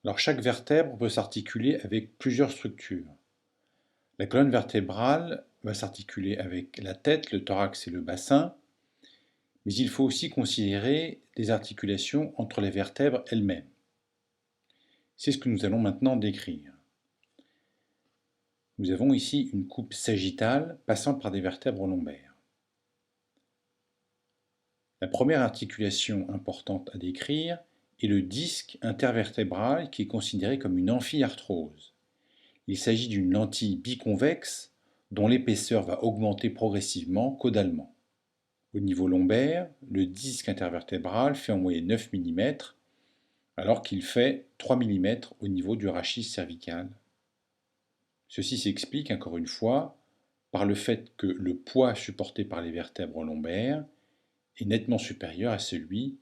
Alors chaque vertèbre peut s'articuler avec plusieurs structures. La colonne vertébrale va s'articuler avec la tête, le thorax et le bassin, mais il faut aussi considérer des articulations entre les vertèbres elles-mêmes. C'est ce que nous allons maintenant décrire. Nous avons ici une coupe sagittale passant par des vertèbres lombaires. La première articulation importante à décrire est le disque intervertébral qui est considéré comme une amphiarthrose. Il s'agit d'une lentille biconvexe dont l'épaisseur va augmenter progressivement caudalement. Au niveau lombaire, le disque intervertébral fait en moyenne 9 mm, alors qu'il fait 3 mm au niveau du rachis cervical. Ceci s'explique, encore une fois, par le fait que le poids supporté par les vertèbres lombaires est nettement supérieur à celui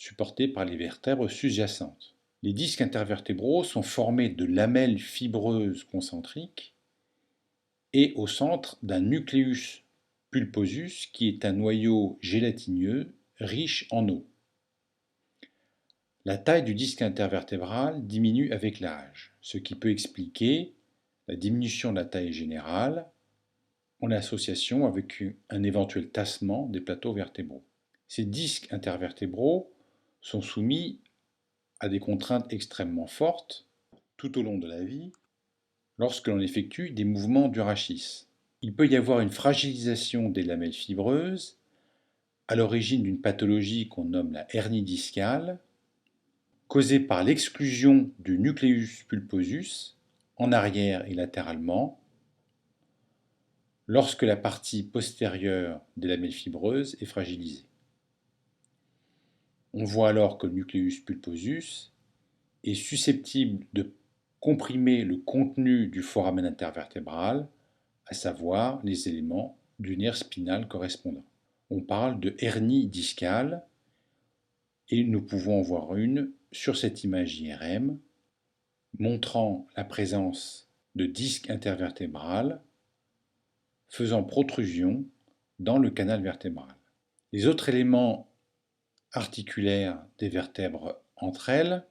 supporté par les vertèbres sous-jacentes. Les disques intervertébraux sont formés de lamelles fibreuses concentriques et au centre d'un nucleus pulposus qui est un noyau gélatineux riche en eau. La taille du disque intervertébral diminue avec l'âge, ce qui peut expliquer la diminution de la taille générale en association avec un éventuel tassement des plateaux vertébraux. Ces disques intervertébraux sont soumis à des contraintes extrêmement fortes tout au long de la vie lorsque l'on effectue des mouvements du rachis. Il peut y avoir une fragilisation des lamelles fibreuses à l'origine d'une pathologie qu'on nomme la hernie discale, causée par l'exclusion du nucleus pulposus en arrière et latéralement, lorsque la partie postérieure des lamelles fibreuses est fragilisée. On voit alors que le nucleus pulposus est susceptible de comprimer le contenu du foramen intervertébral, à savoir les éléments du nerf spinal correspondant. On parle de hernie discale et nous pouvons en voir une sur cette image IRM montrant la présence de disques intervertébral faisant protrusion dans le canal vertébral. Les autres éléments articulaires des vertèbres entre elles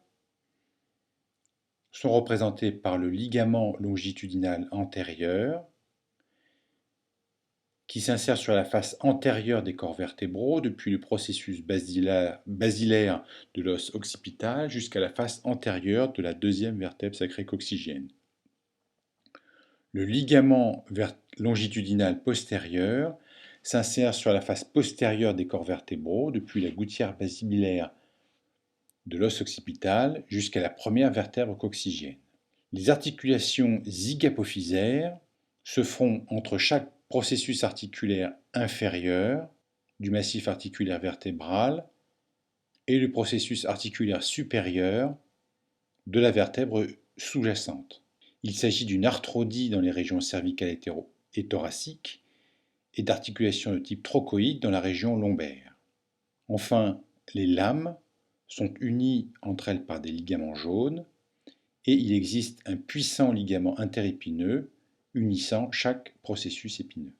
sont représentés par le ligament longitudinal antérieur qui s'insère sur la face antérieure des corps vertébraux depuis le processus basilaire de l'os occipital jusqu'à la face antérieure de la deuxième vertèbre sacrée-coccygienne. Le ligament longitudinal postérieur s'insère sur la face postérieure des corps vertébraux depuis la gouttière basilaire de l'os occipital jusqu'à la première vertèbre coccygienne. Les articulations zygapophysaires se font entre chaque processus articulaire inférieur du massif articulaire vertébral et le processus articulaire supérieur de la vertèbre sous-jacente. Il s'agit d'une arthrodie dans les régions cervicales et thoraciques et d'articulations de type trochoïde dans la région lombaire. Enfin, les lames sont unies entre elles par des ligaments jaunes et il existe un puissant ligament interépineux unissant chaque processus épineux.